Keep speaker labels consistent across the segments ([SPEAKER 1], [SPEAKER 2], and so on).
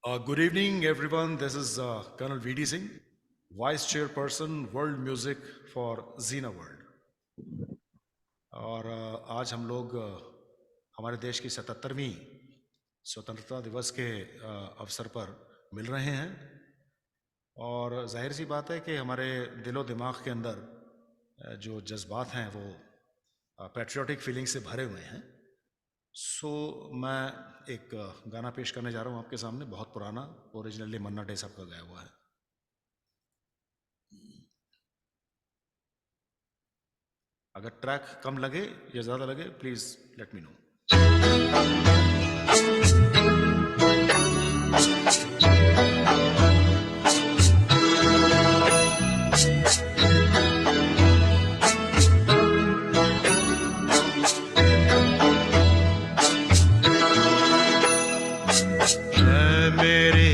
[SPEAKER 1] Good evening, everyone. This is Colonel VD Singh, Vice Chairperson, World Music for Zina World. और आज हम लोग हमारे देश की 77वीं स्वतंत्रता दिवस के अवसर पर मिल रहे हैं और जाहिर सी बात है कि हमारे दिलो दिमाग के अंदर जो जज्बात हैं वो पैट्रियोटिक फीलिंग से भरे हुए हैं। मैं एक गाना पेश करने जा रहा हूँ आपके सामने, बहुत पुराना, ओरिजिनली मन्ना डे साहब का गाया हुआ है। अगर ट्रैक कम लगे या ज़्यादा लगे प्लीज़ लेट मी नो। मेरे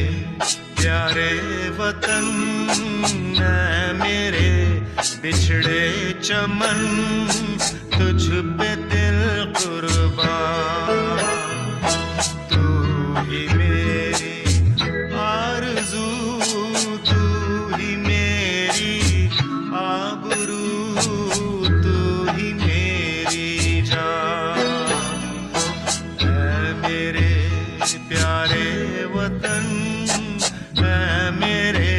[SPEAKER 1] प्यारे वतन, मेरे बिछड़े चमन, तुझ पे दिल कुर्बान। तू ही मेरी आरज़ू, तू ही मेरी आबरू, तू ही मेरी जान। ऐ मेरे प्यारे वतन, ऐ मेरे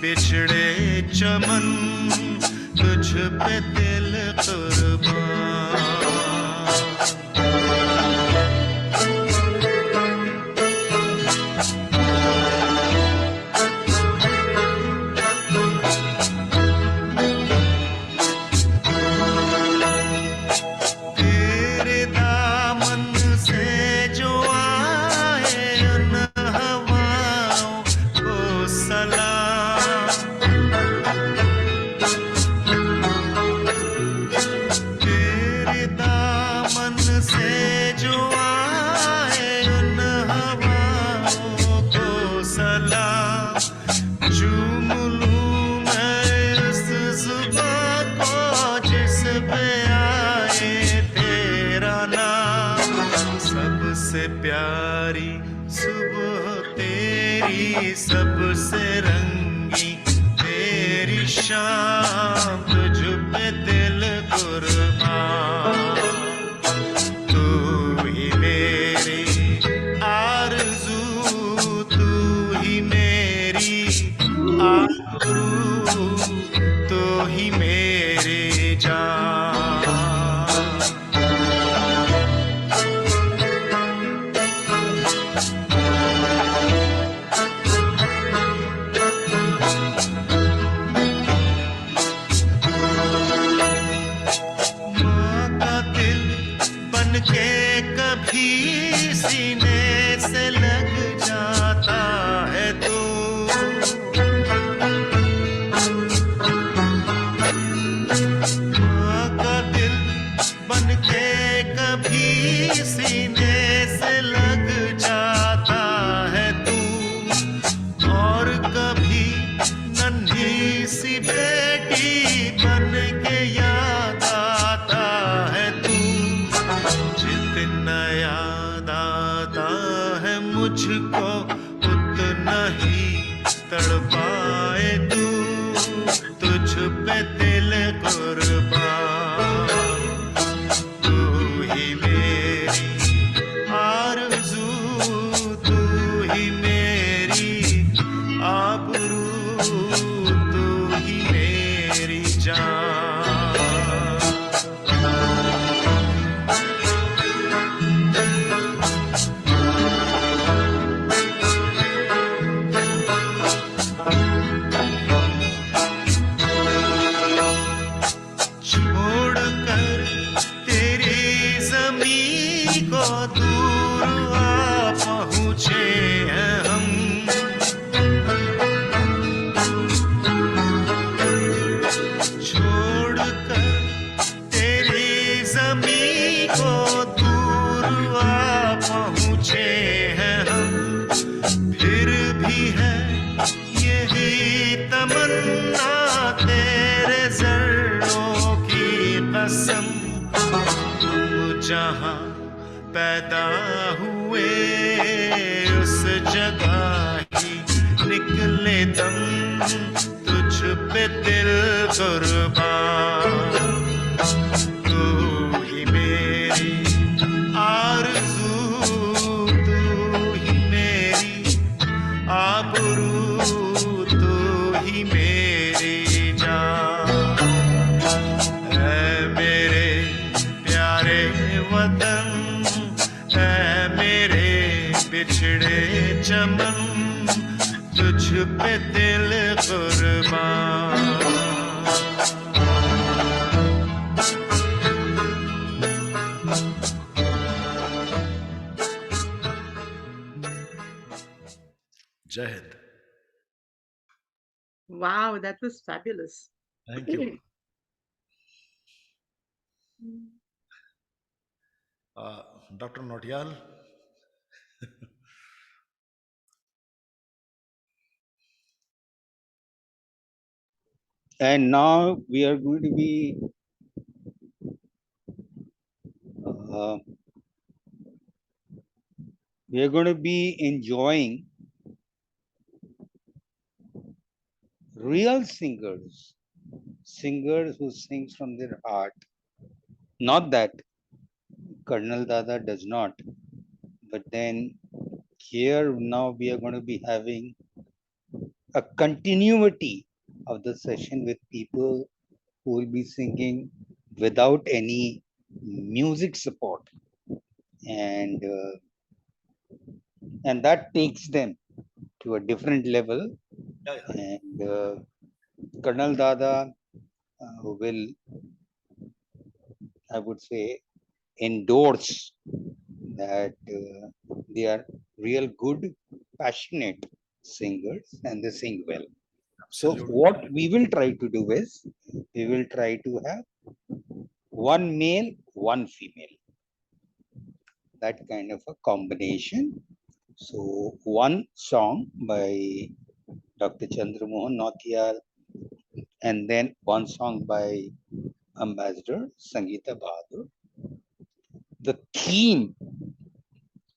[SPEAKER 1] बिछड़े चमन, तुझ पे दिल कुर्बान। तेरे दामन से जो आए उन हवाओं को सलाम। तेरे दामन से जो आए उन हवाओं को सलाम। चूम लूं मैं उस जुबां को जिस पे आए तेरा नाम। सबसे प्यारी सुबह तेरी, सबसे रंगी तेरी शाम, तुझ पे दिल कुर्बान। तू ही मेरी आरज़ू, तू ही मेरी आबरू, तू ही मेरी जान। माँ का दिल बन के कभी सीने से लग जाता है तू। माँ का दिल बन के कभी सीने से लग जाता है तू। और कभी नन्ही सी बेटी बन के याद आता है तू। जितना याद आता है मुझको उतना ही तड़पाए तू। तुझ पे दिल कुर्बान। तू ही मेरी आरज़ू, तू ही मेरी आबरू, तू ही मेरी जान। छोड़कर तेरी ज़मीं को दूर आ पहुँचे हैं हम। छोड़कर तेरी ज़मीं को दूर आ पहुँचे हैं हम। फिर भी है यही तमन्ना तेरे ज़र्रों की कसम। हम जहाँ पैदा हुए उस जगह ही निकले दम, तुझ पे दिल कुर्बान। तू ही मेरी आरज़ू, तू ही मेरी आबरू, तू ही मेरी जान। ऐ मेरे प्यारे वतन, ऐ मेरे बिछड़े चमन, तुझ पे दिल कुर्बान। Jai Hind.
[SPEAKER 2] Wow, that was fabulous.
[SPEAKER 1] Thank you. Doctor Nautiyal.
[SPEAKER 3] And now we are going to be enjoying real singers who sings from their heart. Not that Karnal Dada does not, but then here now we are going to be having a continuity of the session with people who will be singing without any music support, and that takes them to a different level. And Colonel Dada will, I would say, endorse that they are real good, passionate singers and they sing well. So what we will try to do is, we will try to have one male, one female, that kind of a combination. So one song by Dr. Chandramohan Nautiyal, and then one song by Ambassador Sangeeta Bahadur. The theme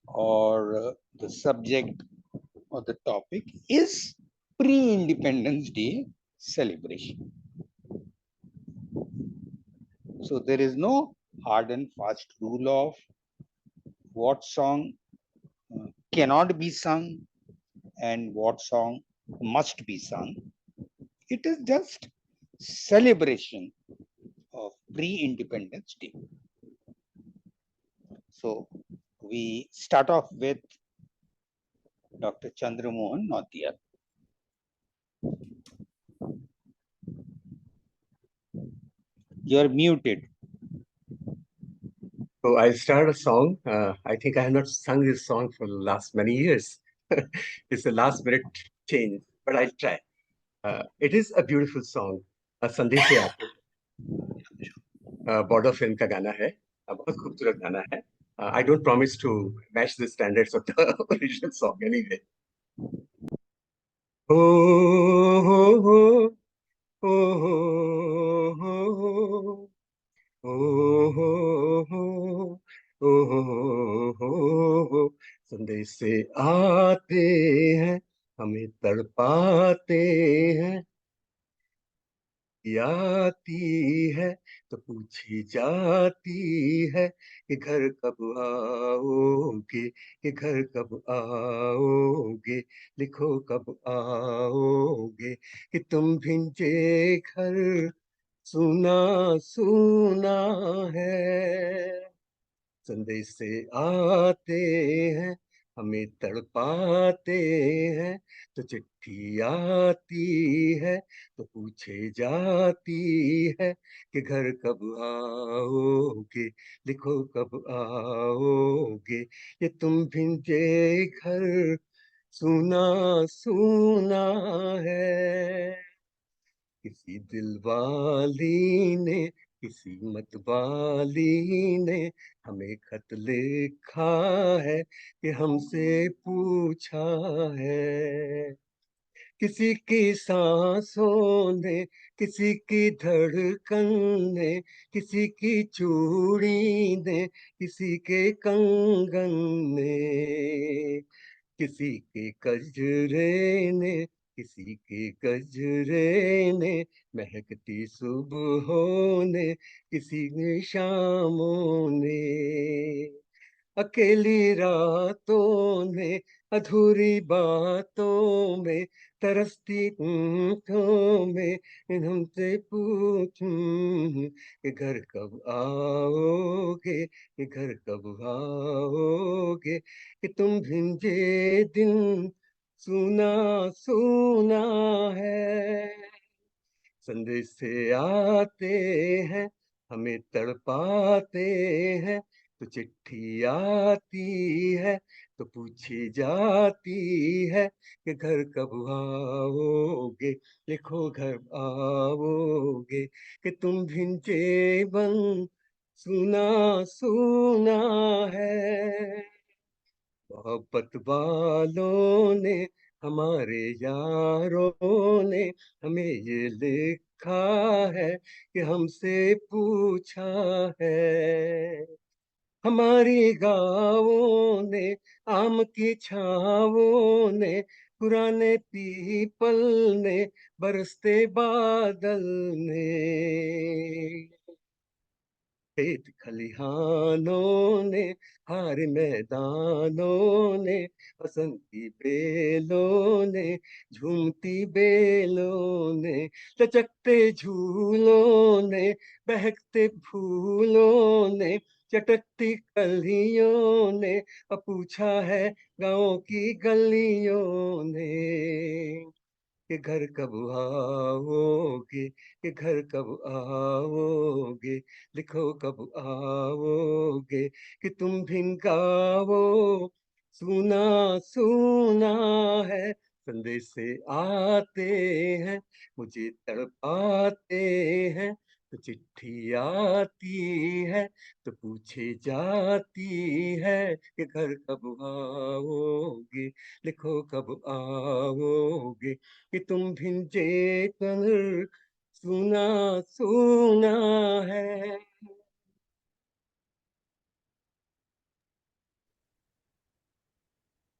[SPEAKER 3] or the subject or the topic is pre-Independence Day celebration. So there is no hard and fast rule of what song cannot be sung and what song must be sung. It is just celebration of pre-Independence Day. So we start off with Dr. Chandramohan Nautiyal. You're muted.
[SPEAKER 4] So I'll start a song. I think I have not sung this song for the last many years. It's a last minute change, but I'll try. It is a beautiful song. संदेश से आते border film का गाना है, बहुत खूबसूरत गाना है. I don't promise to match the standards of the original song anyway. Oh, oh, oh, oh, oh, oh, oh, oh, oh, संदेश से आते हैं, हमें तड़पाते हैं, आती है तो पूछी जाती है कि घर कब आओगे, कि घर कब आओगे, लिखो कब आओगे, कि तुम भिंजे घर सुना सुना है. संदेश से आते हैं, हमें तड़पाते हैं, तो चिट्ठी आती है तो पूछे जाती है कि घर कब आओगे, लिखो कब आओगे, ये तुम भिंजे घर सुना सुना है. किसी दिलवाली ने, किसी मतवाली ने हमें खत लिखा है कि हमसे पूछा है. किसी की सांसों ने किसी की धड़कन ने, किसी की चूड़ी ने, किसी के कंगन ने, किसी के गजरे ने, किसी के गजरे ने, महकती सुबहों ने, किसी ने शामों ने, अकेली रातों में, अधूरी बातों में, तरसती ऊँटों में, हमसे पूछूं कि घर कब आओगे, कि घर कब आओगे, कि तुम भिंजे दिन सुना सुना है, संदेश से आते हैं, हमें तड़पाते हैं, तो चिट्ठी आती है, तो पूछी जाती है कि घर कब आओगे, लिखो घर आओगे, कि तुम भिंजे बन सुना सुना है, मोहब्बत वालों ने, हमारे यारों ने हमें ये लिखा है कि हमसे पूछा है, हमारी गाँवों ने, आम की छावों ने, पुराने पीपल ने, बरसते बादल ने, खेत खलिहानों ने, हर मैदानों ने, बसंती बेलों ने, झूमती बेलों ने, लचकते झूलों ने, बहकते फूलों ने, चटकती कलियों ने, अब पूछा है गाँव की गलियों ने कि घर कब आओगे, कि घर कब आओगे, लिखो कब आओगे, कि तुम भिन गाओ सुना सुना है, संदेश से आते हैं, मुझे तड़पाते हैं, तो चिट्ठी आती है, तो पूछे जाती है कि घर कब आओगे, लिखो कब आओगे, कि तुम भिंजे कर सुना सुना है।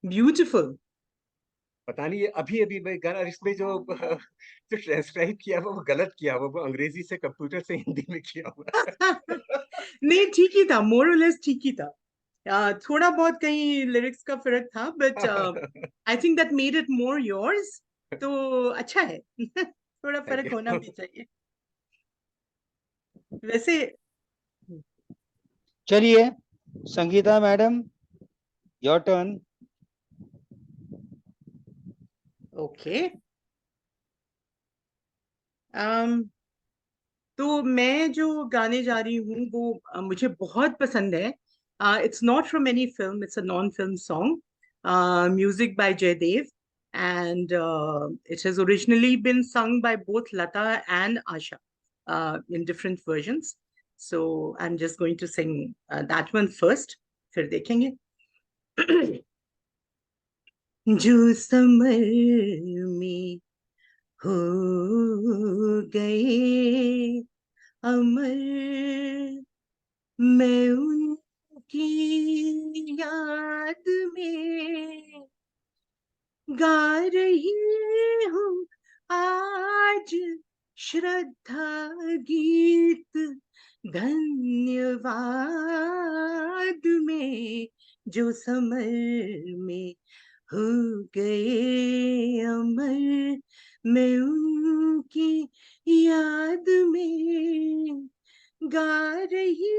[SPEAKER 2] Beautiful.
[SPEAKER 4] पता नहीं ये अभी अभी मैं गाना इसमें जो जो ट्रांसक्राइब किया हुआ वो गलत किया हुआ, वो अंग्रेजी से कंप्यूटर से हिंदी में किया हुआ है।
[SPEAKER 2] नहीं, ठीक ही था, मोर और लेस ठीक ही था। थोड़ा बहुत कहीं लिरिक्स का फर्क था, but I think that made it more yours. तो अच्छा है। थोड़ा
[SPEAKER 4] थैंक
[SPEAKER 2] फर्क होना
[SPEAKER 4] यू।
[SPEAKER 2] भी चाहिए वैसे।
[SPEAKER 3] चलिए Sangeeta madam, your turn.
[SPEAKER 2] Okay. तो मैं जो गाने जा रही हूँ वो मुझे बहुत पसंद है। It's not from any film, it's a non film song, music by Jaidev, and it has originally been sung by both Lata and Asha in different versions. So I'm just going to sing that one first, फिर देखेंगे। जो summer में हो गए अमर, मैं उनकी याद में गा रही हूँ आज श्रद्धा गीत, धन्यवाद में, जो समर में हो गए अमर, मैं उनकी याद में गा रही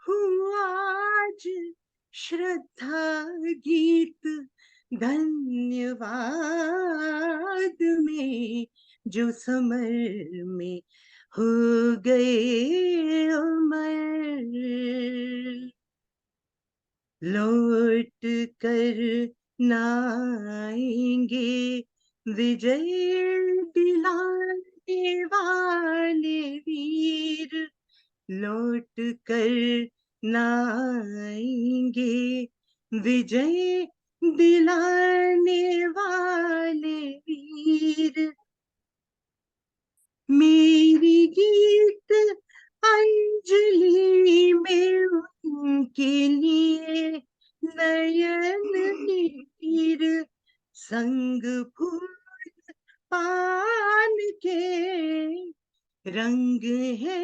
[SPEAKER 2] हूँ आज श्रद्धा गीत, धन्यवाद में, जो समर में हो गए अमर, लौट कर नाएंगे विजय दिलाने वाले वीर, लौट कर नाएंगे विजय दिलाने वाले वीर, मेरी गीत अंजलि में उनके लिए नयन नीर संग फूल पान के रंग है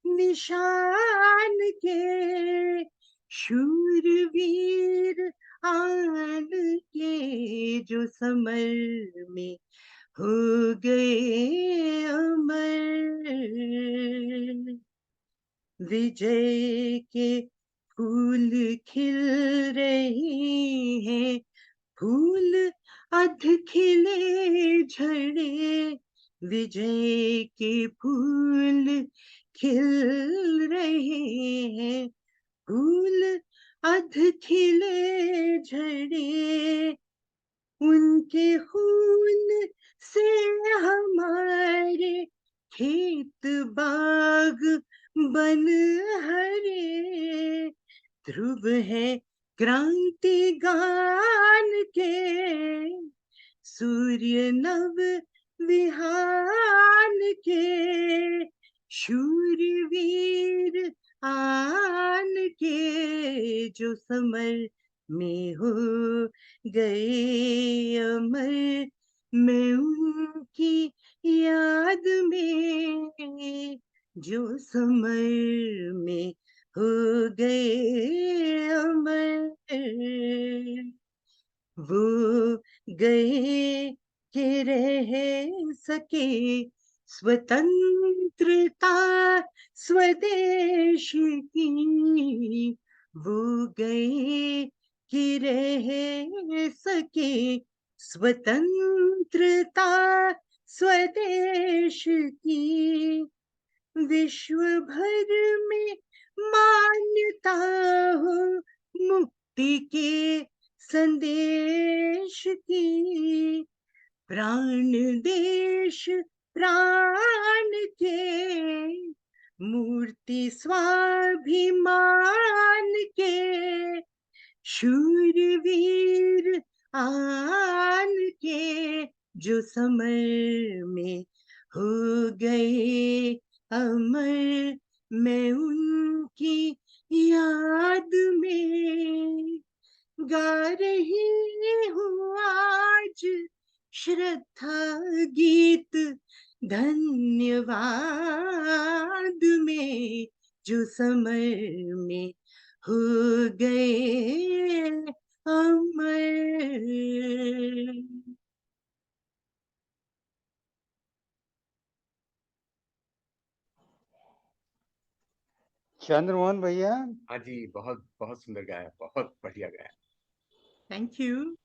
[SPEAKER 2] निशान के शूरवीर आन के जो समर में हो गए अमर। विजय के फूल खिल रहे हैं, फूल अध खिले झड़े, विजय के फूल खिल रहे हैं, फूल अध खिले झड़े, उनके खून से हमारे खेत बाग बन हरे, ध्रुव है क्रांति गान के, सूर्य नव विहान के, शूरवीर आन के जो समर में हो गए अमर। मैं उनकी याद में जो समर में हो गए अमर, वो गए कि रह सके स्वतंत्रता स्वदेश की, वो गए कि रह सके स्वतंत्रता स्वदेश की, विश्व भर में मान्यता हो मुक्ति के संदेश की, प्राण देश प्राण के, मूर्ति स्वाभिमान के, शूरवीर आन के जो समर में हो गए अमर। मैं उनकी याद में गा रही हूँ आज श्रद्धा गीत, धन्यवाद में जो समर में हो गए अमर।
[SPEAKER 3] चंद्रमोहन भैया,
[SPEAKER 4] हाँ जी, बहुत बहुत सुंदर गाया, बहुत बढ़िया गाया।
[SPEAKER 2] Thank you.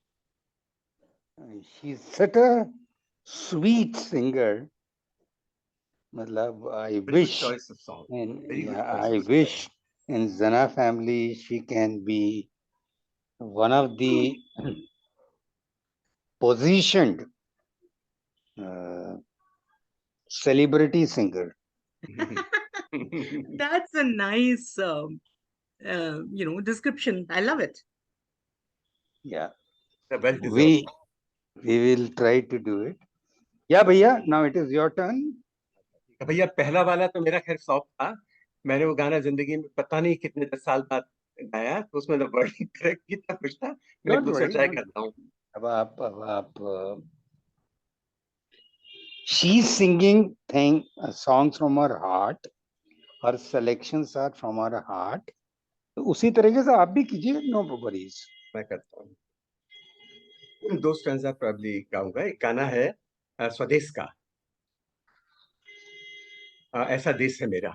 [SPEAKER 3] she's such a sweet singer. मतलब I
[SPEAKER 4] Very good
[SPEAKER 3] wish
[SPEAKER 4] choice of song. Very good choice
[SPEAKER 3] I
[SPEAKER 4] of song.
[SPEAKER 3] wish in Zana family she can be one of the positioned celebrity singer.
[SPEAKER 2] That's a nice, description. I love it.
[SPEAKER 3] Yeah,
[SPEAKER 4] Well deserved.
[SPEAKER 3] we will try to do it. Yeah, भैया, now it is your turn.
[SPEAKER 4] भैया पहला वाला तो मेरा खैर soft था, मैंने वो गाना जिंदगी में पता नहीं कितने 10 साल बाद गाया, तो उसमें तो वर्डिंग करेक्ट कितना कुछ था, मैं
[SPEAKER 3] Don't
[SPEAKER 4] दूसरा
[SPEAKER 3] worry,
[SPEAKER 4] ट्राई
[SPEAKER 3] don't
[SPEAKER 4] करता हूँ।
[SPEAKER 3] अब आप she's singing songs from her heart. Her selections are from her heart. तो उसी तरीके से आप भी कीजिए, no worries.
[SPEAKER 4] मैं करता हूँ। दो स्टैंजा प्रॉब्ली गाऊंगा। एक गाना है स्वदेश का, ऐसा देश है मेरा।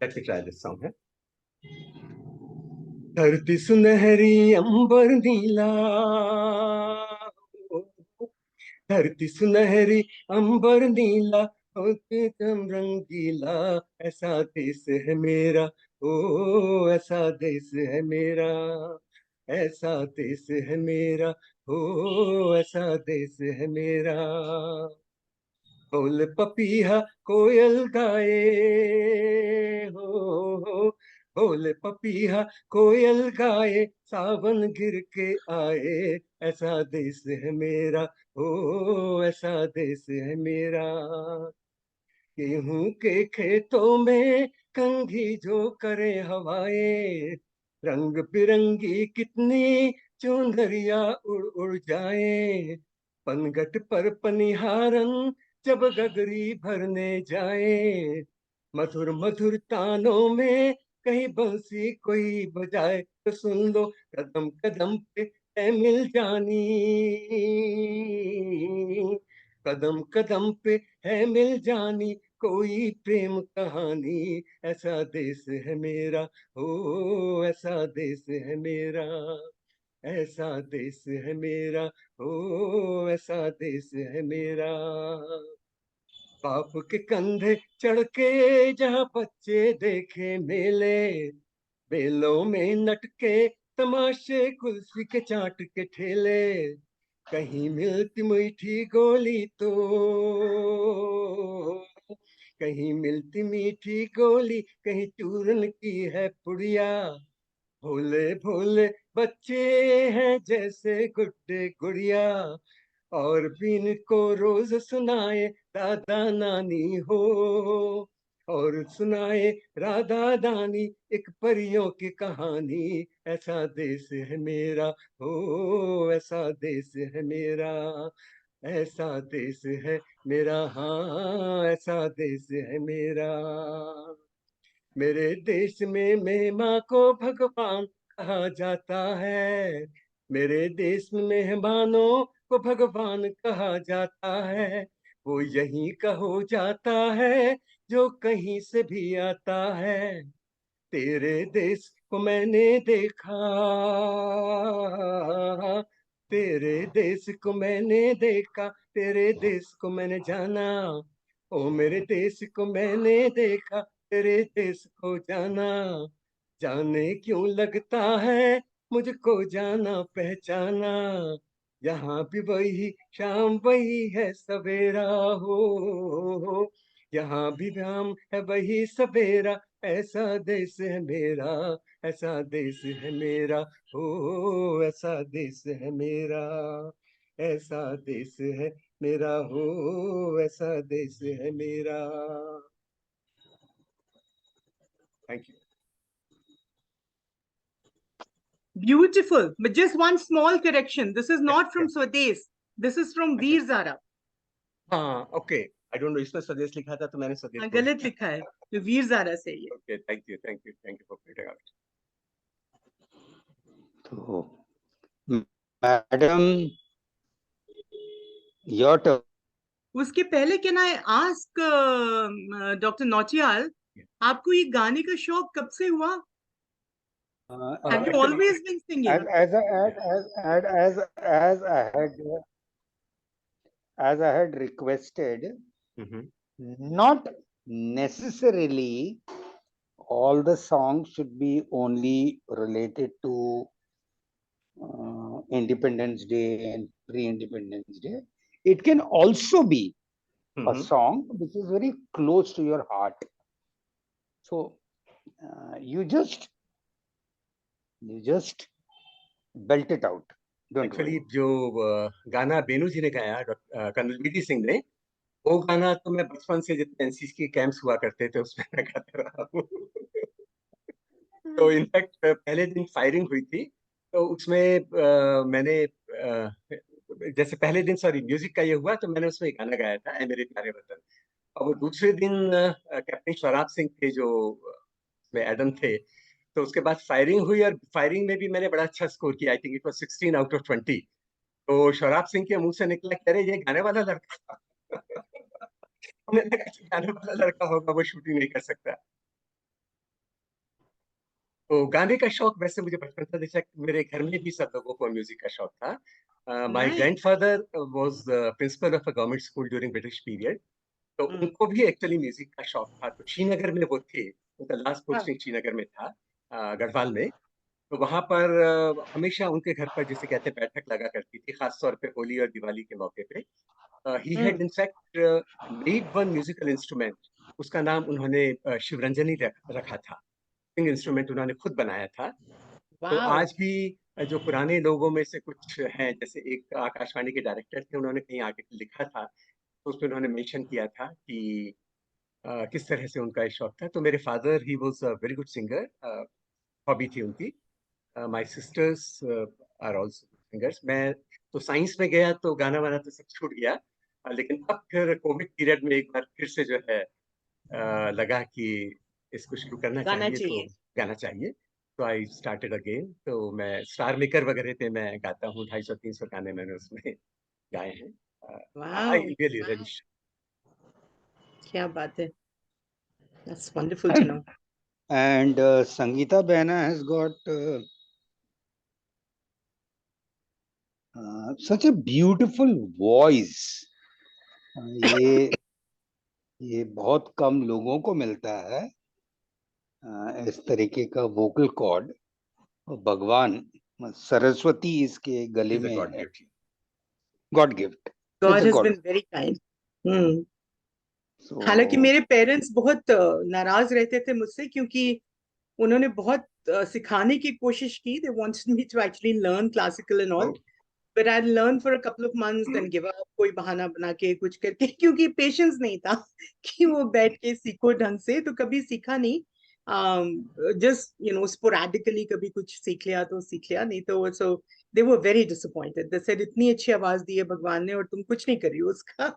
[SPEAKER 4] लेट्स ट्राई दिस सॉन्ग है। धरती सुनहरी अंबर नीला, धरती सुनहरी अंबर नीला, एकदम रंगीला, ऐसा देश है मेरा, ओ ऐसा देश है मेरा, ऐसा देश है मेरा, ओ ऐसा देश है मेरा। बोल पपीहा कोयल गाए, हो बोले पपीहा कोयल गाए, सावन गिर के आए, ऐसा देश है मेरा, ओ ऐसा देश है मेरा। गेहूं के खेतों में कंघी जो करे हवाएं, रंग बिरंगी कितनी चुनरिया उड़ उड़ जाए, पनघट पर पनिहारन जब गगरी भरने जाए, मधुर मधुर तानों में कहीं बंसी कोई बजाए, तो सुन लो कदम कदम पे है मिल जानी, कदम कदम पे है मिल जानी कोई प्रेम कहानी, ऐसा देश है मेरा, ओ ऐसा देश है मेरा, ऐसा देश है मेरा, ओ ऐसा देश है मेरा। बाप के कंधे चढ़ के जहाँ बच्चे देखे मेले, बेलों में नटके तमाशे कुल्फी के चाट के ठेले, कहीं मिलती मीठी गोली तो, कहीं मिलती मीठी गोली, कहीं चूरन की है पुड़िया, भोले भोले बच्चे हैं जैसे गुड्डे गुड़िया, और भी इनको रोज सुनाए दादा नानी हो, और सुनाए राधा दानी एक परियों की कहानी, ऐसा देश है मेरा, हो ऐसा देश है मेरा, ऐसा देश है मेरा, हाँ ऐसा देश है मेरा। मेरे देश में महिमा को भगवान कहा जाता है, मेरे देश में मेहमानों को भगवान कहा जाता है, वो यहीं का हो जाता है जो कहीं से भी आता है। तेरे देश को मैंने देखा, तेरे देश को मैंने देखा, तेरे देश को मैंने जाना, ओ मेरे देश को मैंने देखा, तेरे देश को जाना, जाने क्यों लगता है मुझको जाना पहचाना, यहाँ भी वही शाम वही है सवेरा हो, यहाँ भी शाम है वही सवेरा, ऐसा देश है मेरा, ऐसा देश है मेरा, हो ऐसा देश है मेरा, ऐसा देश है मेरा, हो ऐसा देश है मेरा। Thank you.
[SPEAKER 2] Beautiful. But just one small correction. This is not from
[SPEAKER 4] yes.
[SPEAKER 2] Swades. This is from
[SPEAKER 4] अच्छा,
[SPEAKER 2] Veer Zara.
[SPEAKER 4] हाँ ओके, आई डोंट नो, इसमें स्वदेश लिखा था तो मैंने स्वदेश
[SPEAKER 2] हाँ,
[SPEAKER 4] बोल
[SPEAKER 2] गलत लिखा है, तो वीर ज़ारा से ही है।
[SPEAKER 4] Okay, thank you thank you thank you for pointing out.
[SPEAKER 3] So, madam, your turn.
[SPEAKER 2] उसके पहले can I ask doctor Nautiyal, आपको ये गाने का शौक कब से हुआ? Have you always been singing?
[SPEAKER 3] As I had requested, not necessarily all the songs should be only related to Independence Day and pre-Independence Day. It can also be a song which is very close to your heart. So you just belt it out. Don't
[SPEAKER 4] actually
[SPEAKER 3] worry.
[SPEAKER 4] जो गाना Bennu जी ने गाया, colonel VD Singh ने, वो गाना तो मैं बचपन से जितने एनसीसी के कैंप्स हुआ करते थे उसमें मैं गाता रहा हूँ। तो इनफैक्ट पहले दिन फायरिंग हुई थी तो उसमें मैंने जैसे पहले दिन सॉरी म्यूजिक का ये हुआ तो मैंने उसमें गाना गाया था, ऐ मेरे प्यारे वतन। और वो दूसरे दिन कैप्टन शराब सिंह थे जो उसमें एडम थे, तो उसके बाद फायरिंग हुई और फायरिंग में भी मैंने बड़ा अच्छा स्कोर किया, I think it was 16 out of 20। तो शराब सिंह के मुंह से निकला कि अरे ये गाने वाला लड़का था। हमने लगा कि गाने वाला लड़का होगा वो शूटिंग नहीं कर सकता। तो गाने का शौक वैसे मुझे बचपन से, जैसे मेरे घर में भी सब लोगों को म्यूजिक का शौक था। My grandfather was principle of a government school during British period, तो उनको भी एक्चुअली म्यूजिक का शौक था। तो श्रीनगर में वो थे, उनका लास्ट पोस्टिंग श्रीनगर में था, गढ़वाल में। तो वहां पर हमेशा उनके घर पर जिसे कहते हैं बैठक लगा करती थी, खास तौर पे होली और दिवाली के मौके पे। He had in fact made one musical instrument, उसका नाम उन्होंने शिवरंजनी रखा था। स्ट्रिंग इंस्ट्रूमेंट उन्होंने खुद बनाया था। तो
[SPEAKER 2] Wow.
[SPEAKER 4] आज भी जो पुराने लोगों में से कुछ हैं, जैसे एक आकाशवाणी के डायरेक्टर थे, उन्होंने कहीं आके लिखा था, तो उसमें उन्होंने मेंशन किया था कि किस तरह से उनका ये शौक था। तो मेरे father he was a very good singer, hobby थी उनकी। My sisters are also singers. मैं तो साइंस में गया तो गाना वाना तो सब छूट गया, लेकिन अब फिर कोविड पीरियड में एक बार फिर से जो है लगा कि इसको शुरू करना
[SPEAKER 2] गाना
[SPEAKER 4] चाहिए, तो
[SPEAKER 2] चाहिए।
[SPEAKER 4] गाना चाहिए। तो आई स्टार्टेड अगेन। तो मैं स्टार मेकर वगैरह पे मैं गाता हूँ, 250-300 गाने मैंने उसमें गाए हैं। आई
[SPEAKER 2] Wow.
[SPEAKER 4] Really really.
[SPEAKER 2] क्या बात है। That's wonderful to know.
[SPEAKER 3] And Sangeeta Behna has got such a beautiful voice. ये बहुत कम लोगों को मिलता है इस तरीके का वोकल कॉर्ड। भगवान सरस्वती इसके गले
[SPEAKER 4] इज अ
[SPEAKER 3] में
[SPEAKER 4] गॉड
[SPEAKER 3] है।
[SPEAKER 4] Gift.
[SPEAKER 3] God gift.
[SPEAKER 2] God
[SPEAKER 3] it's a
[SPEAKER 2] has
[SPEAKER 3] God.
[SPEAKER 2] been very kind. हम्म। हालांकि
[SPEAKER 3] सो
[SPEAKER 2] मेरे पेरेंट्स बहुत नाराज रहते थे मुझसे, क्योंकि उन्होंने बहुत सिखाने की कोशिश की. They wanted me to actually learn classical and all. But I learned for a couple of months, then give up, कोई बहाना बना के कुछ करके, क्योंकि पेशेंस नहीं था कि वो बैठ के सीखो ढंग से. तो कभी सीखा नहीं. जस्ट sporadically कभी कुछ सीख लिया तो सीख लिया, नहीं तो. So they were very disappointed. They said इतनी अच्छी आवाज दी है भगवान ने और तुम कुछ नहीं कर रही हो उसका.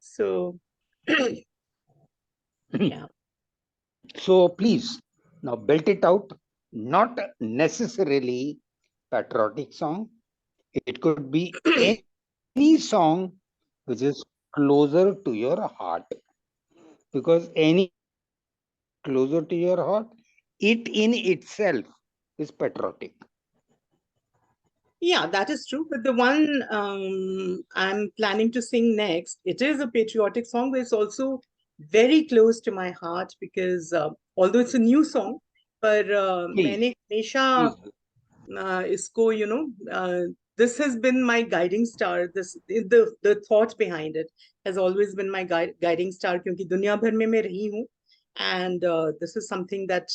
[SPEAKER 2] So yeah.
[SPEAKER 3] So please now belt it out. Not necessarily patriotic song. It could be any song which is closer to your heart, because any closer to your heart, it in itself is patriotic.
[SPEAKER 2] Yeah, that is true. But the one I'm planning to sing next, it is a patriotic song, but it's also very close to my heart because although it's a new song, but
[SPEAKER 3] Please,
[SPEAKER 2] मैंने हमेशा
[SPEAKER 3] please.
[SPEAKER 2] इसको this has been my guiding star. The thought behind it has always been my guiding star, क्योंकि दुनिया भर में मैं रही हूँ, and this is something that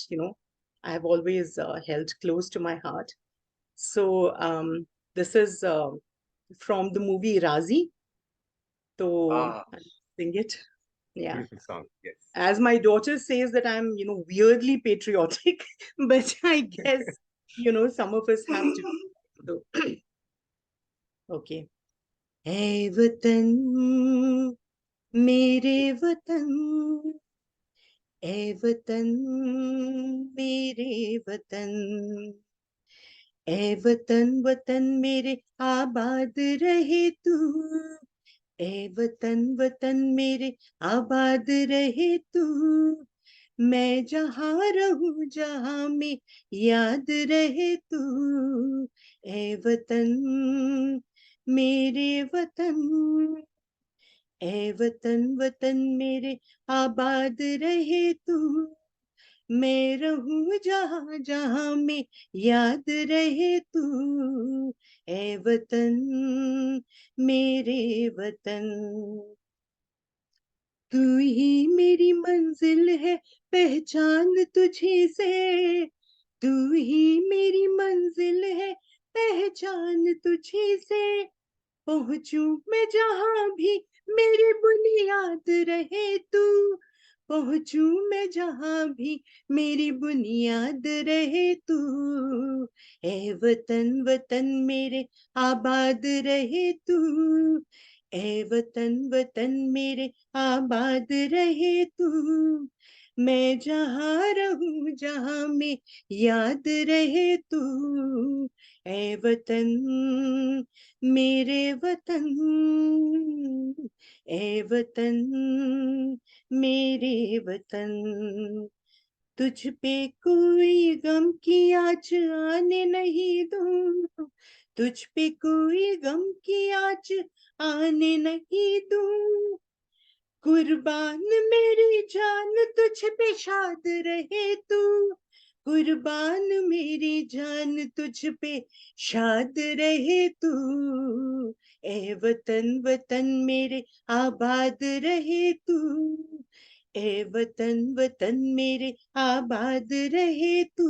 [SPEAKER 2] I have always held close to my heart. So this is from the movie Razi. So I'll sing it. Yeah.
[SPEAKER 4] Beautiful song. Yes.
[SPEAKER 2] As my daughter says that I'm, weirdly patriotic, but I guess, some of us have to. So, okay. Hey वतन, मेरे वतन, ए वतन, मेरे वतन, ए वतन वतन मेरे आबाद रहे तू, ए वतन वतन मेरे आबाद रहे तू, मैं जहाँ रहूं जहाँ में याद रहे तू, ए वतन, मेरे वतन, ए वतन वतन मेरे आबाद रहे तू, मैं रहूं जहाँ जहाँ में याद रहे तू, ए वतन, मेरे वतन, तू ही मेरी मंजिल है पहचान तुझी से, तू ही मेरी मंजिल है पहचान तुझी से, पहुंचूं मैं जहां भी मेरी बुनियाद रहे तू, पहुंचूं मैं जहां भी मेरी बुनियाद रहे तू, ए वतन वतन मेरे आबाद रहे तू, ए वतन वतन मेरे आबाद रहे तू, मैं जहां रहूं जहां में याद रहे तू, ए वतन, मेरे वतन, ए वतन, मेरे वतन, तुझ पे कोई गम की आँच आने नहीं दूं, तुझ पे कोई गम की आँच आने नहीं दूं, कुर्बान मेरी जान तुझ पे शाद रहे तू, कुर्बान मेरी जान तुझ पे शाद रहे तू, ए वतन वतन मेरे आबाद रहे तू, ए वतन वतन मेरे आबाद रहे तू,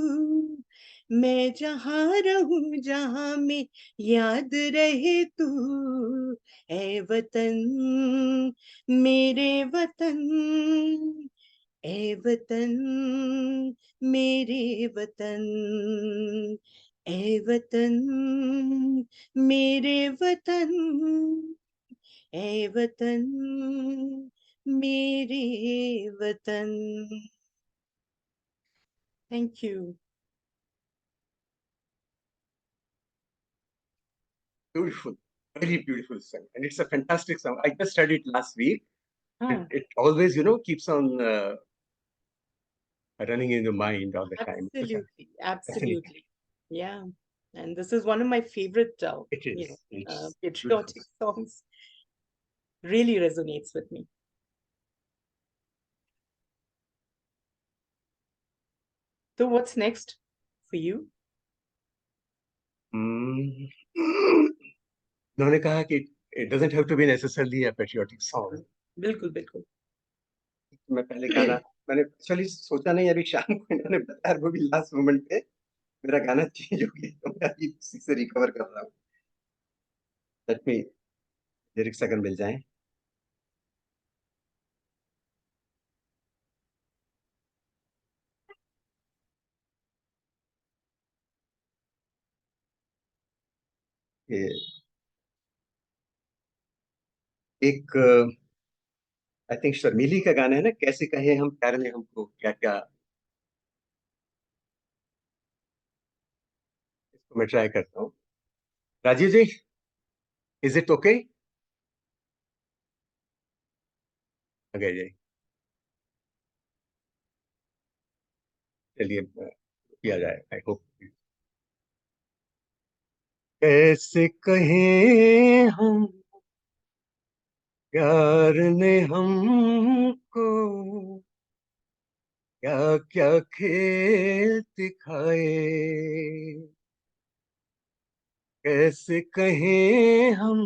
[SPEAKER 2] मैं जहाँ रहूं जहाँ में याद रहे तू। ए वतन मेरे वतन, ए वतन मेरे वतन, ए वतन मेरे वतन, ए वतन मेरे वतन। Thank you.
[SPEAKER 4] Beautiful, very beautiful song, and it's a fantastic song. I just heard it last week.
[SPEAKER 2] Ah,
[SPEAKER 4] It always, keeps on running in the mind all the time.
[SPEAKER 2] absolutely,
[SPEAKER 4] Fascinating.
[SPEAKER 2] absolutely. Yeah. And this is one of my favorite,
[SPEAKER 4] It is. It's beautiful.
[SPEAKER 2] patriotic songs. Really resonates with me. So what's next for you?
[SPEAKER 4] Mm. उन्होंने कहा कि it doesn't have to be necessarily a patriotic song.
[SPEAKER 2] बिल्कुल बिल्कुल।
[SPEAKER 4] मैं पहले गाना मैंने actually सोचा नहीं, अभी शाम को इन्होंने बताया, वो भी लास्ट मोमेंट पे मेरा गाना चेंज हो गया, तो मैं अभी उसी से रिकवर कर रहा हूँ। लेट मी लिरिक्स अगर मिल जाए। ये एक आई थिंक शर्मिली का गाना है ना, कैसे कहे हम प्यार ने हमको क्या क्या। इसको मैं ट्राई करता हूँ। राजीव जी, इज इट ओके? अगर जी चलिए किया जाए, आई होप। कैसे कहें हम प्यार ने हमको क्या क्या खेल दिखाए। कैसे कहें हम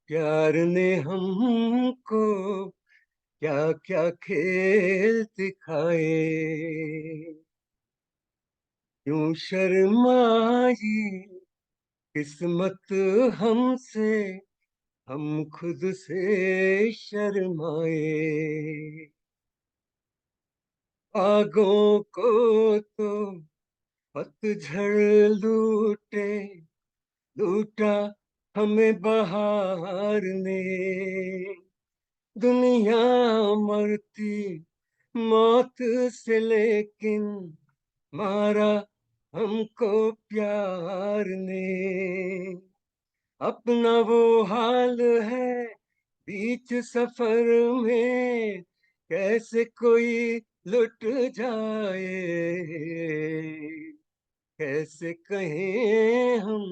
[SPEAKER 4] प्यार ने हमको क्या क्या खेल दिखाए। यूं शर्माई किस्मत हमसे, हम खुद से शर्माए। आगों को तो पतझड़ लूटे, लूटा हमें बहार ने। दुनिया मरती मौत से, लेकिन मारा हमको प्यार ने। अपना वो हाल है बीच सफर में, कैसे कोई लुट जाए। कैसे कहें हम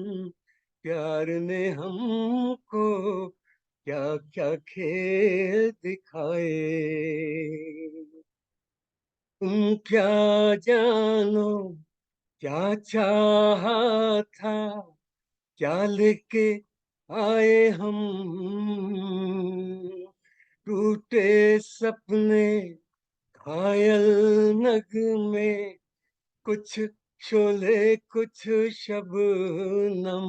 [SPEAKER 4] प्यार ने हमको क्या क्या खेल दिखाए। तुम क्या जानो क्या चाहा था, क्या लेके आए हम। टूटे सपने घायल नगमे, कुछ शोले कुछ शबनम।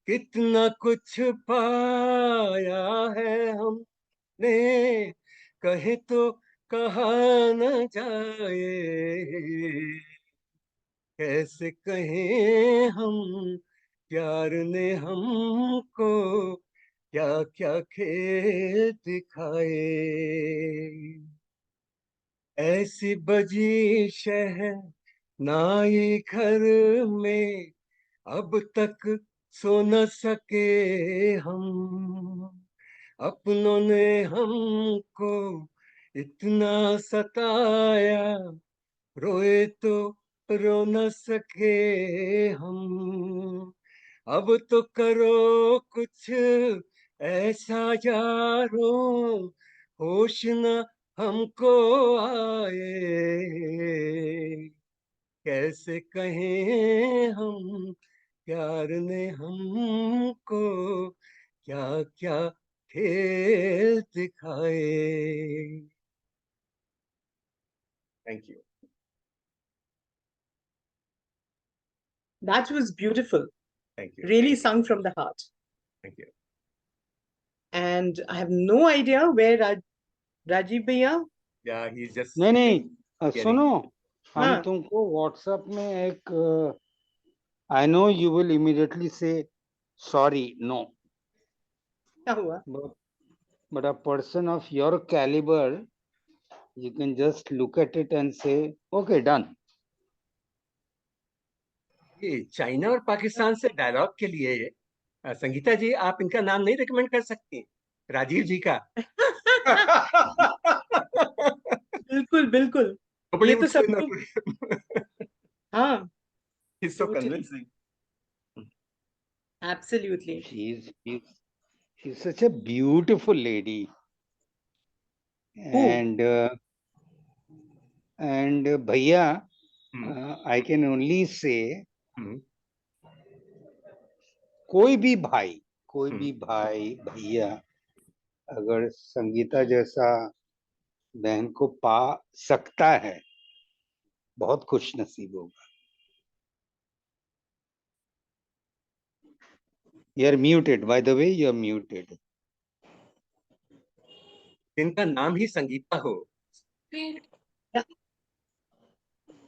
[SPEAKER 4] कितना कुछ पाया है हमने, कहे तो कहा न जाए। कैसे कहें हम प्यार ने हमको क्या क्या खेल दिखाए। ऐसी बजी शहर नाई घर में, अब तक सो न सके हम। अपनों ने हमको इतना सताया, रोए तो रो न सके हम। अब तो करो कुछ ऐसा यारो, होश न हमको आए। कैसे कहें हम प्यार ने हमको क्या क्या खेल दिखाए. Thank you.
[SPEAKER 2] That was beautiful.
[SPEAKER 4] Thank you.
[SPEAKER 2] Really
[SPEAKER 4] Thank you.
[SPEAKER 2] sung from the heart.
[SPEAKER 4] Thank you.
[SPEAKER 2] And I have no idea where Rajiv Bhaiya.
[SPEAKER 4] Yeah, he's just
[SPEAKER 3] नहीं नहीं
[SPEAKER 4] hearing.
[SPEAKER 3] सुनो हम
[SPEAKER 2] हाँ.
[SPEAKER 3] तुमको व्हाट्सएप में एक I know you will immediately say sorry no
[SPEAKER 2] क्या हुआ?
[SPEAKER 3] but a person of your caliber you can just look at it and say okay done.
[SPEAKER 4] ये चाइना और पाकिस्तान से डायलॉग के लिए संगीता जी आप इनका नाम नहीं रिकमेंड कर सकती? राजीव जी का.
[SPEAKER 2] बिल्कुल बिल्कुल.
[SPEAKER 4] Nobody
[SPEAKER 2] ये तो
[SPEAKER 4] would say no
[SPEAKER 2] सबको.
[SPEAKER 4] to him.
[SPEAKER 2] हाँ.
[SPEAKER 4] He's so
[SPEAKER 2] Totally.
[SPEAKER 4] convincing.
[SPEAKER 2] Absolutely.
[SPEAKER 3] She's such a beautiful lady.
[SPEAKER 2] Who?
[SPEAKER 3] And Bhaiya,
[SPEAKER 4] Hmm.
[SPEAKER 3] I can only say
[SPEAKER 4] Hmm.
[SPEAKER 3] कोई भी भाई भैया अगर संगीता जैसा बहन को पा सकता है बहुत खुश नसीब होगा. You are muted, by the way, you are muted.
[SPEAKER 4] इनका नाम ही संगीता हो.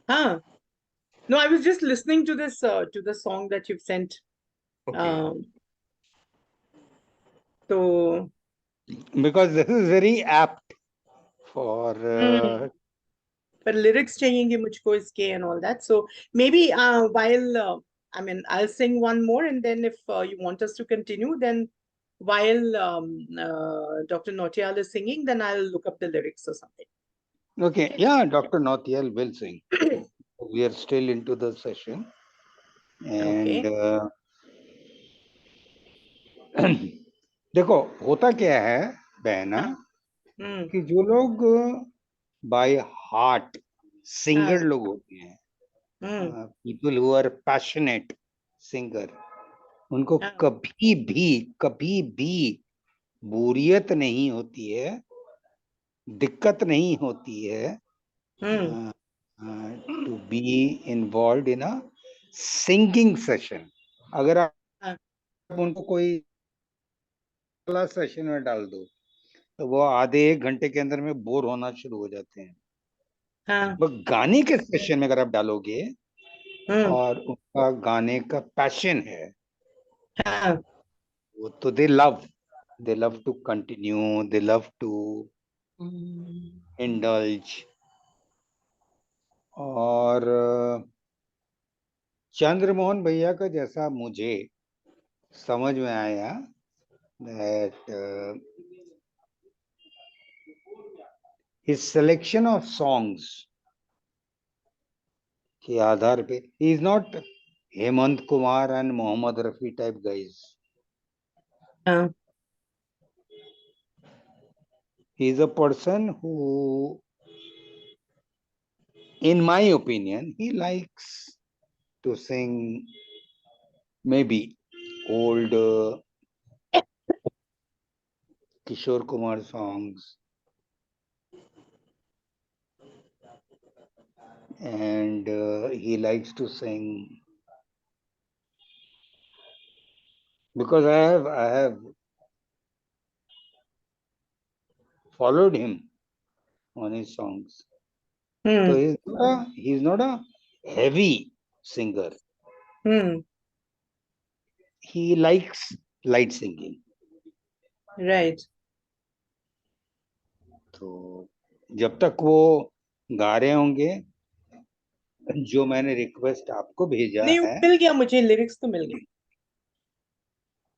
[SPEAKER 2] Huh. No, I was just listening to this to the song that you've sent.
[SPEAKER 4] Okay.
[SPEAKER 2] So
[SPEAKER 3] Because this is very apt for
[SPEAKER 2] पर lyrics चाहिएंगे मुझको इसके and all that. So maybe while I mean I'll sing one more and then if you want us to continue, then while Dr. Nautiyal is singing, then I'll look up the lyrics or something.
[SPEAKER 3] okay, yeah, Dr. Nautiyal will sing. We are still into the session. And देखो होता क्या है बहना कि जो लोग by heart singer लोग होते हैं, people who are passionate singer, उनको कभी भी बोरियत नहीं होती है, दिक्कत नहीं होती है to be involve in a singing session. अगर आप उनको कोई सेशन में डाल दो तो वो आधे एक घंटे के अंदर में बोर होना शुरू हो जाते हैं. वो गाने के सेशन में अगर आप डालोगे और उनका गाने का पैशन है वो तो they love to continue, they love to indulge. और चंद्रमोहन भैया का जैसा मुझे समझ में आया that his selection of songs के आधार पे he is not Hemant Kumar and Mohammad Rafi type guys. He is a person who, in my opinion, he likes to sing maybe old Kishore Kumar songs and he likes to sing because I have followed him on his songs. So he's not a heavy singer. He likes light singing.
[SPEAKER 2] Right.
[SPEAKER 3] तो जब तक वो गा रहे होंगे, जो मैंने request आपको भेजा
[SPEAKER 2] नहीं,
[SPEAKER 3] है
[SPEAKER 2] मिल गया मुझे, लिरिक्स तो मिल गए.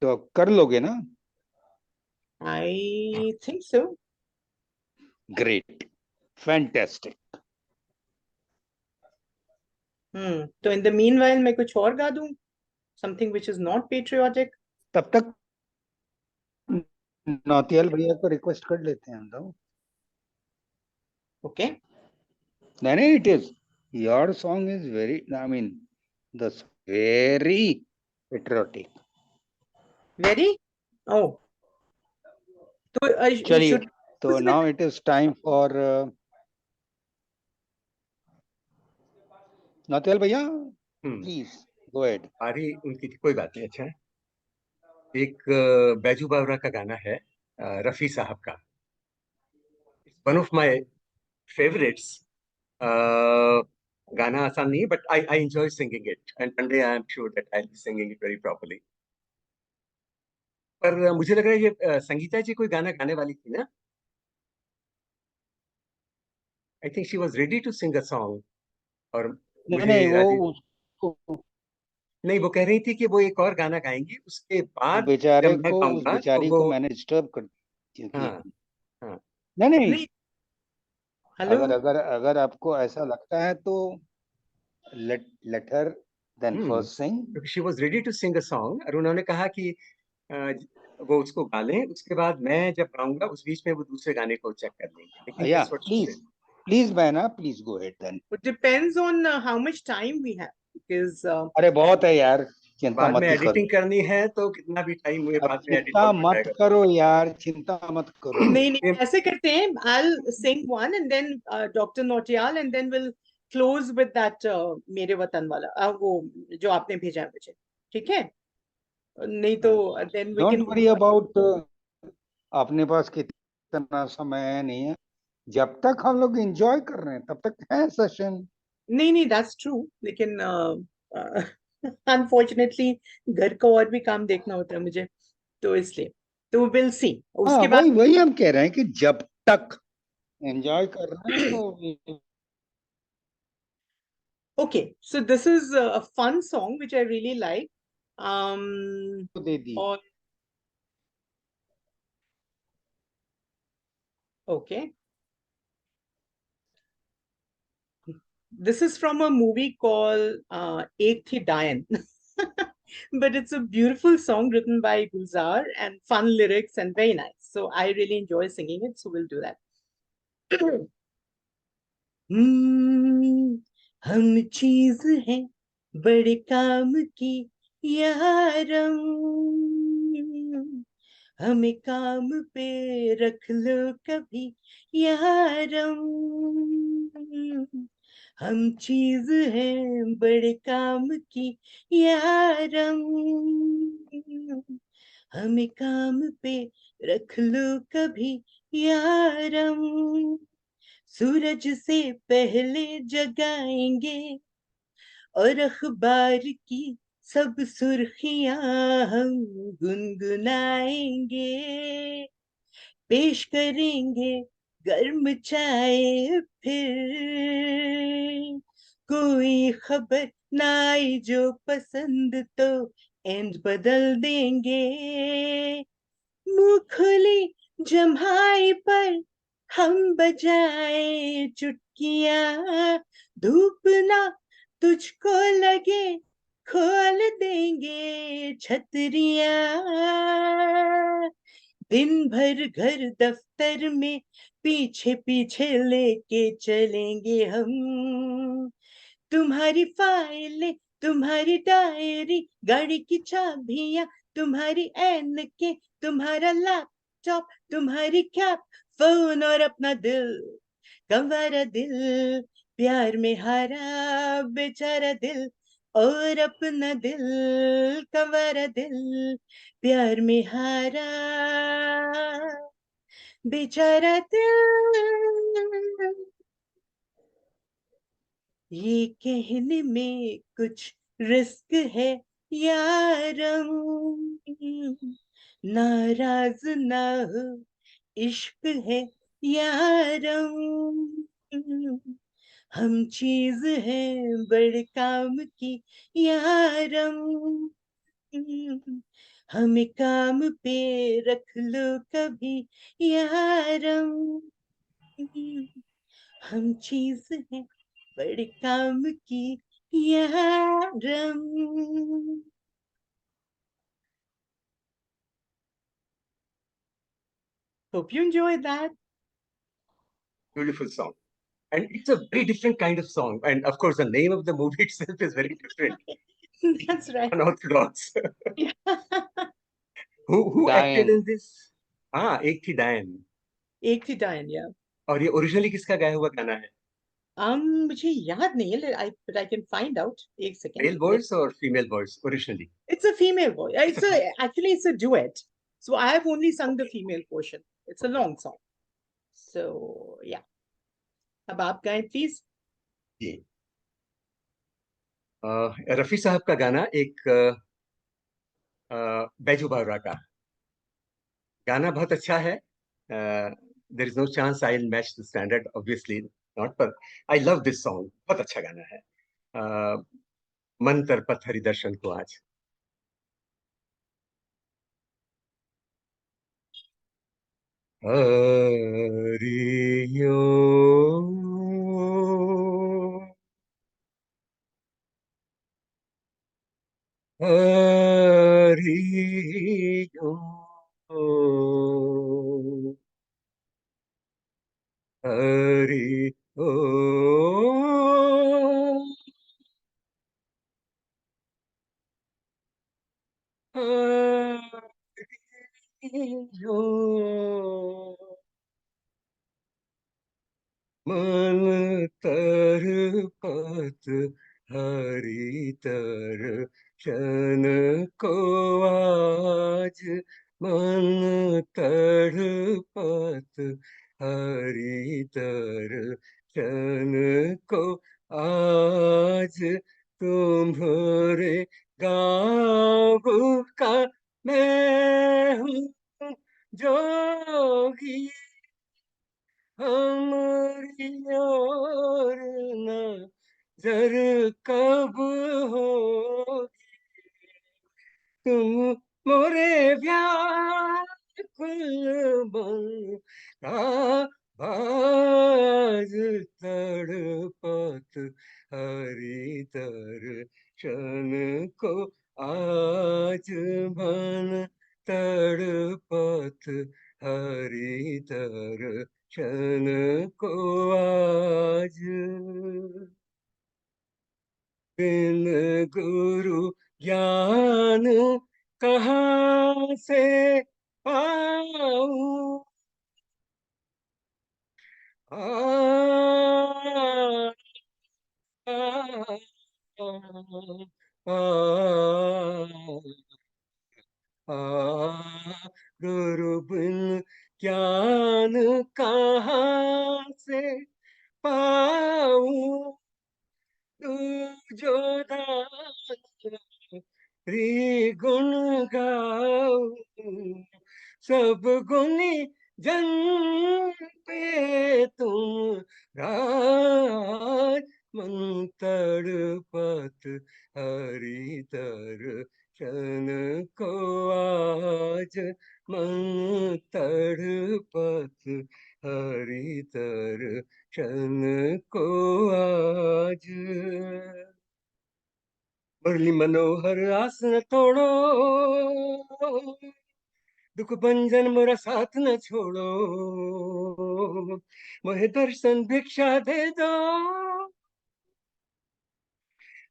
[SPEAKER 3] तो आप कर लोगे ना?
[SPEAKER 2] I think so.
[SPEAKER 3] Great, fantastic.
[SPEAKER 2] तो in the meanwhile मैं कुछ और गा दूं, something which is not patriotic.
[SPEAKER 3] तब तक नौतियाल भैया को रिक्वेस्ट कर लेते हैं हम लोग.
[SPEAKER 2] Okay.
[SPEAKER 3] नहीं, it is your song is very, I mean, the very patriotic.
[SPEAKER 2] Very? Oh. तो
[SPEAKER 3] चलिए,
[SPEAKER 2] should
[SPEAKER 3] तो now it is time for नौतियाल भैया,
[SPEAKER 4] हम्म,
[SPEAKER 3] please go ahead.
[SPEAKER 4] हमारी उनकी कोई बात नहीं। अच्छा, एक बैजू बावरा का गाना है, रफी साहब का, वन ऑफ माय फेवरेट्स। गाना आसान नहीं है, but I enjoy singing it, and one day I am sure that I will be singing it very properly. पर मुझे लग रहा है ये संगीता जी कोई गाना गाने वाली थी ना? I think she was ready to sing a song, और
[SPEAKER 3] नहीं
[SPEAKER 4] मुझे
[SPEAKER 3] नहीं, वो
[SPEAKER 4] आज
[SPEAKER 3] उसको,
[SPEAKER 4] नहीं, वो कह रही थी कि वो एक और गाना गाएंगी, उसके बाद
[SPEAKER 3] बेचारे
[SPEAKER 4] जब मैं
[SPEAKER 3] को, उस
[SPEAKER 4] गाऊंगा तो
[SPEAKER 3] बेचारी
[SPEAKER 4] वो।
[SPEAKER 3] को मैंने डिस्टर्ब कर किया
[SPEAKER 4] हाँ,
[SPEAKER 3] था।
[SPEAKER 4] हाँ।
[SPEAKER 3] नहीं नहीं,
[SPEAKER 2] नहीं, हेलो,
[SPEAKER 3] अगर अगर अगर आपको ऐसा लगता है तो let her then first sing.
[SPEAKER 4] क्योंकि she was ready to sing a song, और उन्होंने कहा कि अ, वो उसको गा लें, उसके बाद मैं जब गाऊंगा उस बीच में वो दूसरे गाने को चेक कर लेंगे, लेकिन
[SPEAKER 3] Yeah,
[SPEAKER 4] that's what she
[SPEAKER 3] please,
[SPEAKER 4] said.
[SPEAKER 3] please बहना, please go ahead then.
[SPEAKER 2] it depends on how much time we have because
[SPEAKER 3] अरे बहुत है यार, चिंता
[SPEAKER 4] बाद
[SPEAKER 3] मत
[SPEAKER 4] में
[SPEAKER 3] ही करो।
[SPEAKER 4] एडिटिंग करनी है तो कितना भी टाइम हुए,
[SPEAKER 3] अब
[SPEAKER 4] बाद में एडिट
[SPEAKER 3] चिंता
[SPEAKER 4] आउट हो
[SPEAKER 3] मत
[SPEAKER 4] जाएगा।
[SPEAKER 3] करो यार, चिंता मत करो।
[SPEAKER 2] नहीं नहीं, ऐसे करते हैं, I'll sing one and then Dr. Nautiyal and then we'll close with that मेरे वतन वाला वो जो आपने भेजा है मुझे, ठीक है? नहीं तो then we
[SPEAKER 3] don't
[SPEAKER 2] can
[SPEAKER 3] worry about, अपने पास कितना समय है नहीं है, जब तक हम लोग एंजॉय कर रहे हैं तब तक है सेशन।
[SPEAKER 2] नहीं नहीं, that's true, लेकिन अनफॉर्चुनेटली घर का और भी काम देखना होता है मुझे, तो इसलिए तो विल सी
[SPEAKER 3] हाँ,
[SPEAKER 2] उसके बाद।
[SPEAKER 3] वही वही हम कह रहे हैं कि जब तक एंजॉय कर रहे हैं तो
[SPEAKER 2] Okay, so this is a fun song which I really like. Um,
[SPEAKER 3] दे दी।
[SPEAKER 2] और okay, this is from a movie called Ek Thi Dayan. But it's a beautiful song written by Gulzar and fun lyrics and very nice. So I really enjoy singing it. So we'll do that. हम चीज हैं बड़े काम की यारम, हमें काम पे रख लो कभी यारम, हम चीज हैं बड़े काम की यारम, हमें काम पे रख लो कभी यारम, सूरज से पहले जगाएंगे और अखबार की सब सुर्खियां हम गुनगुनाएंगे, पेश करेंगे गर्म चाय फिर, कोई खबर ना आई जो पसंद तो एंड बदल देंगे, मुंह खुली जम्हाई पर हम बजाए चुटकियां, धूप ना तुझको लगे खोल देंगे छतरियां, दिन भर घर दफ्तर में पीछे पीछे लेके चलेंगे हम, तुम्हारी फाइलें तुम्हारी डायरी गाड़ी की चाबियां तुम्हारी ऐनकें तुम्हारा लैपटॉप तुम्हारी कैप फोन और अपना दिल, कंवारा दिल प्यार में हारा बेचारा दिल, और अपना दिल कंवारा दिल प्यार में हारा बेचारा दिल, ये कहने में कुछ रिस्क है यारम, नाराज ना हो इश्क है यारम, हम चीज है बड़े काम की यारम, हमें काम पे रख लो कभी यारम, हम चीज है बड़े काम की यारम. Hope you enjoyed that.
[SPEAKER 4] Beautiful song. And it's a very different kind of song. And of course, the name of the movie itself is very different.
[SPEAKER 2] That's right.
[SPEAKER 4] Unorthodox.
[SPEAKER 2] Yeah.
[SPEAKER 4] Who acted
[SPEAKER 3] डायन,
[SPEAKER 4] in this? हाँ, एक थी डायन।
[SPEAKER 2] एक थी डायन, या
[SPEAKER 4] और ये ओरिजिनली किसका गाया हुआ गाना है?
[SPEAKER 2] मुझे याद नहीं है, but I can find out. एक
[SPEAKER 4] मेल
[SPEAKER 2] सेकेंड.
[SPEAKER 4] वॉइस और female voice originally?
[SPEAKER 2] It's a female voice.
[SPEAKER 4] It's a
[SPEAKER 2] Actually it's a duet. So I have only sung the female portion. It's a long song. So yeah. अब आप गाएं please.
[SPEAKER 4] जी। रफी साहब का गाना, एक बैजू बावरा का गाना, बहुत अच्छा है। There is no chance I will match the standard, obviously not, पर आई लव दिस सॉन्ग, बहुत अच्छा गाना है। मन तरपत हरि दर्शन को आज। हरियो हरियो हरि ओ हरियो मन तरपत हरि दर्शन को आज। मन तड़पत हरि दर्शन को आज। तुम्हारे गाँव का मैं हूँ जोगी, हमारी और नजर कब होगी। तुम मोरे व्याकुल मन का बाज, तड़पत हरि दर्शन को आज। मन तड़पत हरि दर्शन को आज। बिन गुरु ज्ञान कहाँ से पाऊं। आ, आ, आ, आ, गुरु बिन ज्ञान कहाँ से पाऊं। तू जो दान री गुण गाऊं। सब गुनी जन पे तुम राज। मन तड़पत हरि दर्शन को आज। मन तड़पत हरि दर्शन को आज। मुरली मनोहर आसन तोड़ो, दुख भंजन मोरा साथ न छोड़ो। मोहे दर्शन भिक्षा दे दो,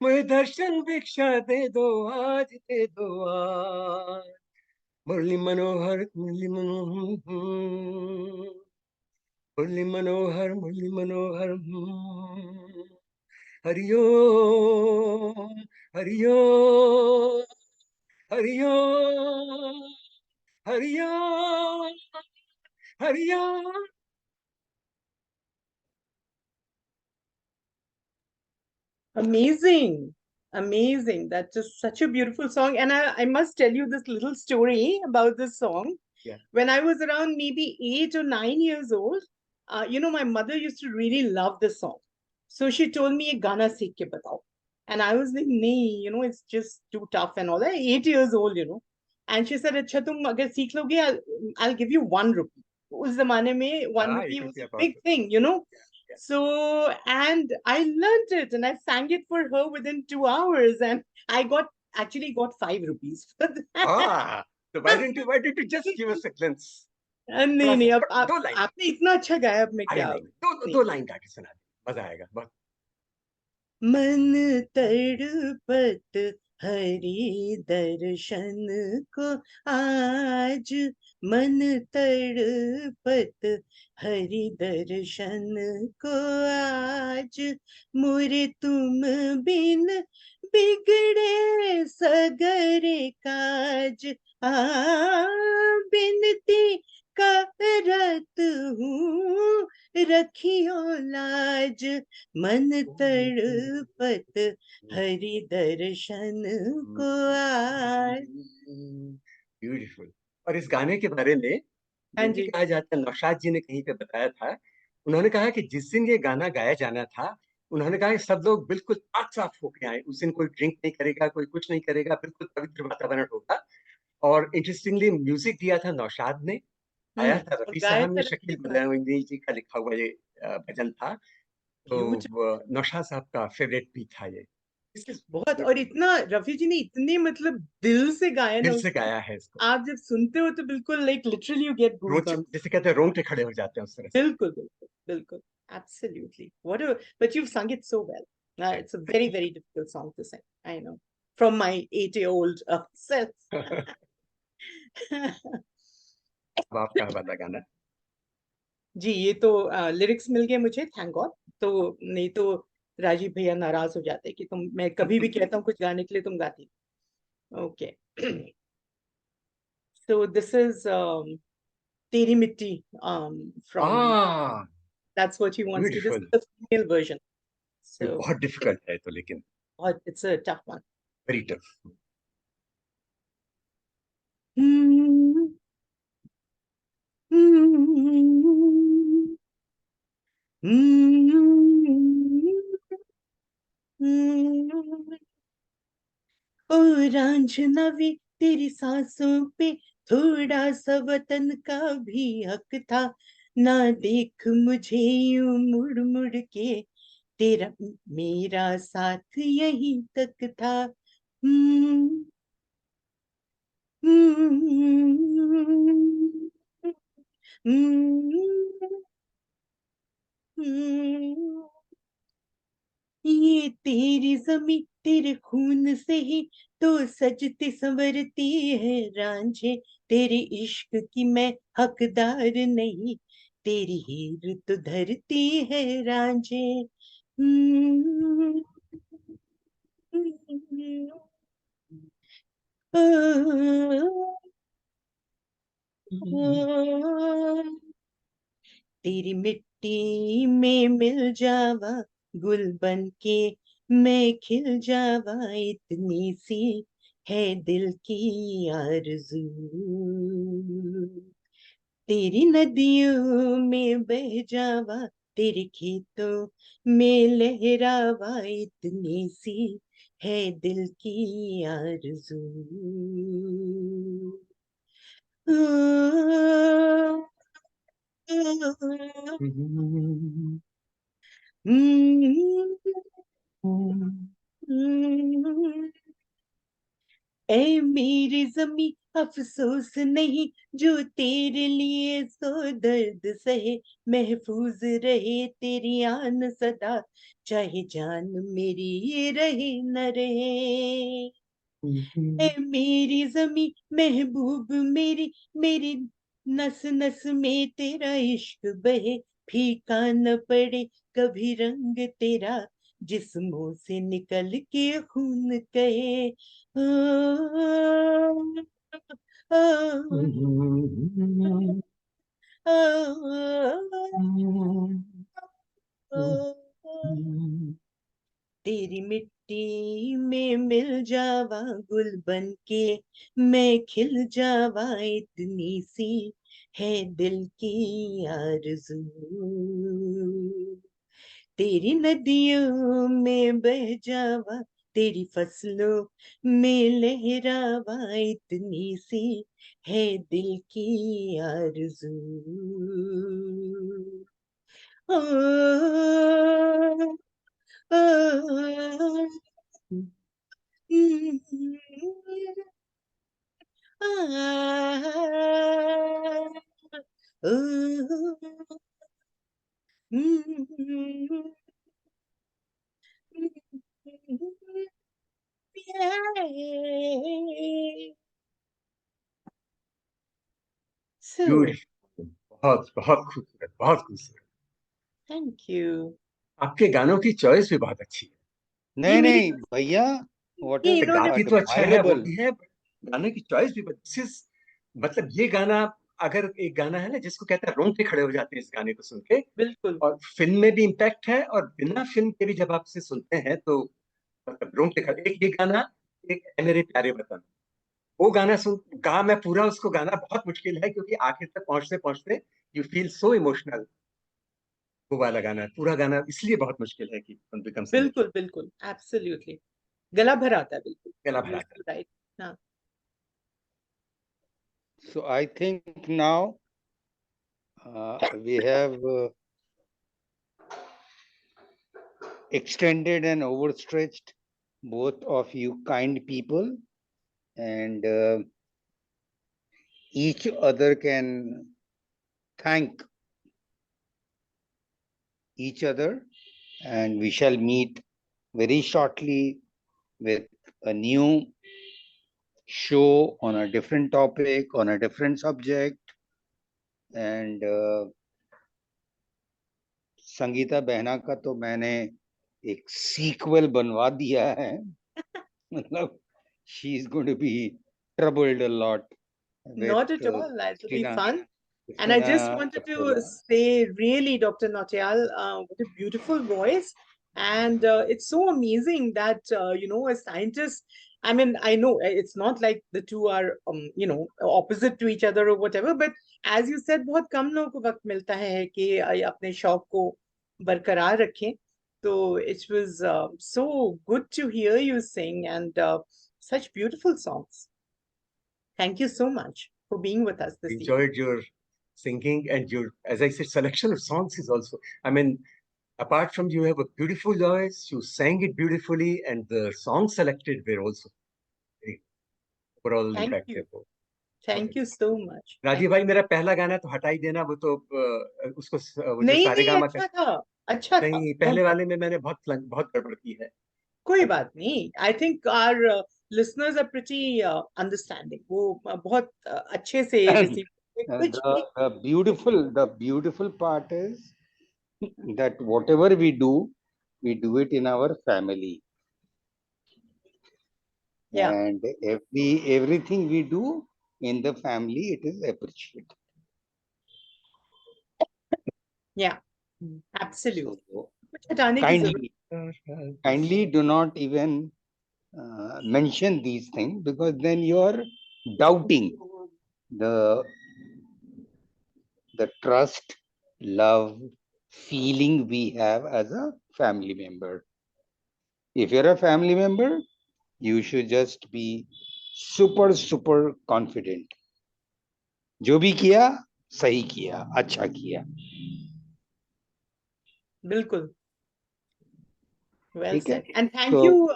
[SPEAKER 4] मोहे दर्शन भिक्षा दे दो, आज दे दो आज। मुरली मनोहर, मुरली मनोहर, मुरली मनोहर, मुरली मनोहर। हरिओ हरिओ हरिओ हरिओ हरिओ।
[SPEAKER 2] Amazing. Amazing. That's just such a beautiful song. And I must tell you this little story about this song.
[SPEAKER 4] Yeah.
[SPEAKER 2] When I was around maybe 8 or 9 years old, my mother used to really love this song. So she told me, "Ye gana seekh ke batao." And I was like, "Nee, it's just too tough and all that." 8 years old. And she said, "Acha, tum agar seekh loge, I'll give you 1 rupee." Us zamane mein, one
[SPEAKER 4] हाँ,
[SPEAKER 2] rupee
[SPEAKER 4] एक
[SPEAKER 2] was
[SPEAKER 4] रुपया
[SPEAKER 2] a
[SPEAKER 4] पाँच
[SPEAKER 2] big
[SPEAKER 4] रुपया।
[SPEAKER 2] thing.
[SPEAKER 4] Yeah.
[SPEAKER 2] So, and I learned it and I sang it for her within 2 hours, and I actually got 5 rupees for that.
[SPEAKER 4] So why didn't you just give us a glimpse? थोड़ा
[SPEAKER 2] नहीं
[SPEAKER 4] सा,
[SPEAKER 2] नहीं, अब
[SPEAKER 4] दो line,
[SPEAKER 2] आपने इतना अच्छा गाया, अब मैं
[SPEAKER 4] अरे
[SPEAKER 2] क्या.
[SPEAKER 4] नहीं, दो
[SPEAKER 2] नहीं.
[SPEAKER 4] दो लाइन गा के सुना दे, मजा आएगा बहुत।
[SPEAKER 2] मन तड़पत हरि दर्शन को आज मन तड़पत, हरि दर्शन को आज मोरे तुम बिन बिगड़े सगरे काज। आ बिनती करत हूँ रखियो लाज, मन तड़पत हरि दर्शन को आज।
[SPEAKER 4] ब्यूटीफुल। और इस गाने के बारे में
[SPEAKER 2] हाँ
[SPEAKER 4] ये भी
[SPEAKER 2] जी।
[SPEAKER 4] कहा जाता है, नौशाद जी ने कहीं पे बताया था, उन्होंने कहा कि जिस दिन ये गाना गाया जाना था, उन्होंने कहा कि सब लोग बिल्कुल पाक साफ होके आए, उस दिन कोई ड्रिंक नहीं करेगा, कोई कुछ नहीं करेगा, बिल्कुल पवित्र वातावरण होगा। और इंटरेस्टिंगली म्यूजिक दिया था नौशाद ने, आया था
[SPEAKER 2] और
[SPEAKER 4] रफी
[SPEAKER 2] गाया
[SPEAKER 4] साहब
[SPEAKER 2] था
[SPEAKER 4] ने,
[SPEAKER 2] रफी
[SPEAKER 4] शकील
[SPEAKER 2] साहब।
[SPEAKER 4] बदायूंनी जी का लिखा हुआ ये भजन था। तो
[SPEAKER 2] ब्यूटीफुल।
[SPEAKER 4] नौशाद साहब का फेवरेट भी था ये।
[SPEAKER 2] बहुत, और इतना रफी जी ने इतने मतलब दिल से गाया ना
[SPEAKER 4] दिल से
[SPEAKER 2] उसको,
[SPEAKER 4] गाया है इसको,
[SPEAKER 2] आप जब सुनते हो तो बिल्कुल like literally you get goose
[SPEAKER 4] rose
[SPEAKER 2] bumps.
[SPEAKER 4] जैसे कहते हैं रोंगटे खड़े हो जाते हैं उस तरह से।
[SPEAKER 2] बिल्कुल बिल्कुल बिल्कुल। Absolutely. What a, but you've sung it so well. It's a very, very difficult song to sing. I know. From my 8-year-old self.
[SPEAKER 4] अब आपका वाला गाना।
[SPEAKER 2] जी, ये तो लिरिक्स मिल गए मुझे, थैंक गॉड। तो नहीं तो राजीव भैया नाराज हो जाते कि तुम, मैं कभी भी कहता हूँ कुछ गाने के लिए तुम गाती। Okay. So this is Teri Mitti from,
[SPEAKER 4] Ah,
[SPEAKER 2] that's what he wants to. This is
[SPEAKER 4] beautiful.
[SPEAKER 2] the female version.
[SPEAKER 4] ये
[SPEAKER 2] So
[SPEAKER 4] बहुत डिफिकल्ट है तो, लेकिन
[SPEAKER 2] it's a tough one.
[SPEAKER 4] Very tough.
[SPEAKER 2] Hmm, hmm, hmm. ओ रांझना वे तेरी सांसों पे थोड़ा सा वतन का भी हक था, ना देख मुझे यूं मुड़ मुड़ के, तेरा मेरा साथ यहीं तक था। हम्म, हम्म, हम्म, हम्म। ये तेरी जमी तेरे खून से ही तो सजती संवरती है रांझे, तेरे इश्क की मैं हकदार नहीं, तेरी हीर तो धरती है रांझे। हम्म, तेरी मिट्टी में मिल जावा, गुल बन के मैं खिल जावा, इतनी सी है दिल की आरज़ू, तेरी नदियों में बह जावा, तेरे खेतों में लहरावा, इतनी सी है दिल की आरज़ू। ऐ मेरी जमी अफसोस नहीं, जो तेरे लिए सो दर्द सहे, महफूज रहे तेरी आन सदा, चाहे जान मेरी ये रहे न रहे। ऐ मेरी जमी महबूब मेरी, मेरी नस नस में तेरा इश्क बहे, फीका न पड़े कभी रंग तेरा, जिस्मों से निकल के खून कहे। तेरी मिट्टी में मिल जावा, गुल बन के मैं खिल जावा, इतनी सी है दिल की आरज़ू, तेरी नदियों में बह जावा, तेरी फसलों में लहरावा, इतनी सी है दिल की आरज़ू। ओ, ओ, So,
[SPEAKER 4] Beautiful. बहुत बहुत खूबसूरत, बहुत खूबसूरत.
[SPEAKER 2] thank you.
[SPEAKER 4] आपके गानों की चॉइस भी बहुत अच्छी है.
[SPEAKER 2] ये
[SPEAKER 3] नहीं
[SPEAKER 2] मेरी
[SPEAKER 3] नहीं भैया, व्हाट
[SPEAKER 2] ये
[SPEAKER 3] इज
[SPEAKER 2] इन्होंने
[SPEAKER 4] गाती तो अच्छा है, वो
[SPEAKER 3] admirable.
[SPEAKER 4] भी है. गाने की चॉइस भी मतलब ये गाना, अगर एक गाना है ना जिसको कहते हैं रोंगटे खड़े हो जाते हैं इस गाने को सुन के,
[SPEAKER 2] बिल्कुल
[SPEAKER 4] और फिल्म में भी इम्पैक्ट है और बिना फिल्म के भी जब आप इसे सुनते हैं तो मतलब रोंगटे खड़े. एक ये गाना, एक है मेरे प्यारे वतन, वो गाना सुन गा मैं पूरा उसको गाना बहुत मुश्किल है, क्योंकि आखिर तक पहुंचते पहुंचते यू फील सो इमोशनल. वो वाला गाना, पूरा गाना इसलिए बहुत मुश्किल है कि बिकम्स
[SPEAKER 2] बिल्कुल बिल्कुल एब्सोल्युटली गला भर आता है बिल्कुल.
[SPEAKER 4] गला भरा था.
[SPEAKER 2] राइट. हाँ.
[SPEAKER 3] So I think now we have extended and overstretched both of you kind people, and each other can thank each other, and we shall meet very shortly with a new show on a different topic, on a different subject. And Sangeeta बहना का तो मैंने एक sequel बनवा दिया है. मतलब she is going to be troubled a lot with
[SPEAKER 2] Not at all. It'll be
[SPEAKER 3] Christina.
[SPEAKER 2] fun. And I just wanted to
[SPEAKER 3] Capriola.
[SPEAKER 2] say, really, Dr. Nautiyal, what a beautiful voice. And it's so amazing that, a scientist, I mean, I know it's not like the two are, opposite to each other or whatever, but as you said, बहुत कम लोगों को वक्त मिलता है कि अपने शौक को बरकरार रखें. So it was so good to hear you sing and such beautiful songs. Thank you so much for being with us this evening.
[SPEAKER 4] Enjoyed your singing and your, as I said, selection of songs is also, I mean, apart from you have a beautiful voice, you sang it beautifully, and the songs selected were also very overall
[SPEAKER 2] Thank
[SPEAKER 4] effective.
[SPEAKER 2] you. Thank you so much.
[SPEAKER 4] Rajiv भाई, मेरा पहला गाना तो हटा ही देना, वो तो उसको वो जो
[SPEAKER 2] नहीं
[SPEAKER 4] सारे
[SPEAKER 2] नहीं
[SPEAKER 4] गामा
[SPEAKER 2] अच्छा था. अच्छा था.
[SPEAKER 4] नहीं, पहले वाले में मैंने बहुत गड़बड़ की है.
[SPEAKER 2] कोई बात नहीं. I think our listeners are pretty understanding. वो बहुत अच्छे से receive. कुछ भी.
[SPEAKER 3] The beautiful part is that whatever we do it in our family.
[SPEAKER 2] Yeah.
[SPEAKER 3] And everything we do in the family, it is appreciated.
[SPEAKER 2] Yeah. Absolutely.
[SPEAKER 3] So
[SPEAKER 2] कुछ हटाने की जरूरत.
[SPEAKER 3] kindly do not even mention these things, because then you are doubting the trust, love, feeling we have as a family member. If you're a family member, you should just be super confident. जो भी किया सही किया, अच्छा किया.
[SPEAKER 2] बिल्कुल. Well
[SPEAKER 3] ठीक है.
[SPEAKER 2] said. And thank
[SPEAKER 3] So
[SPEAKER 2] you,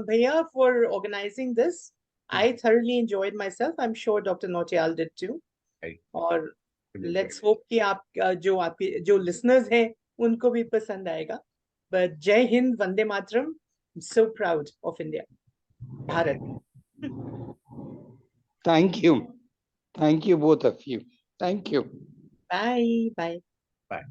[SPEAKER 2] Bhaiya, for organizing this. I thoroughly enjoyed myself. I'm sure Dr. Nautiyal did too.
[SPEAKER 4] Right.
[SPEAKER 2] और let's hope कि आप जो आपके जो listeners हैं उनको भी पसंद आएगा. But Jai Hind, Vande Mataram. I'm so proud of India. Bharat.
[SPEAKER 3] thank you both of you. Thank you.
[SPEAKER 2] Bye. Bye.
[SPEAKER 4] Bye.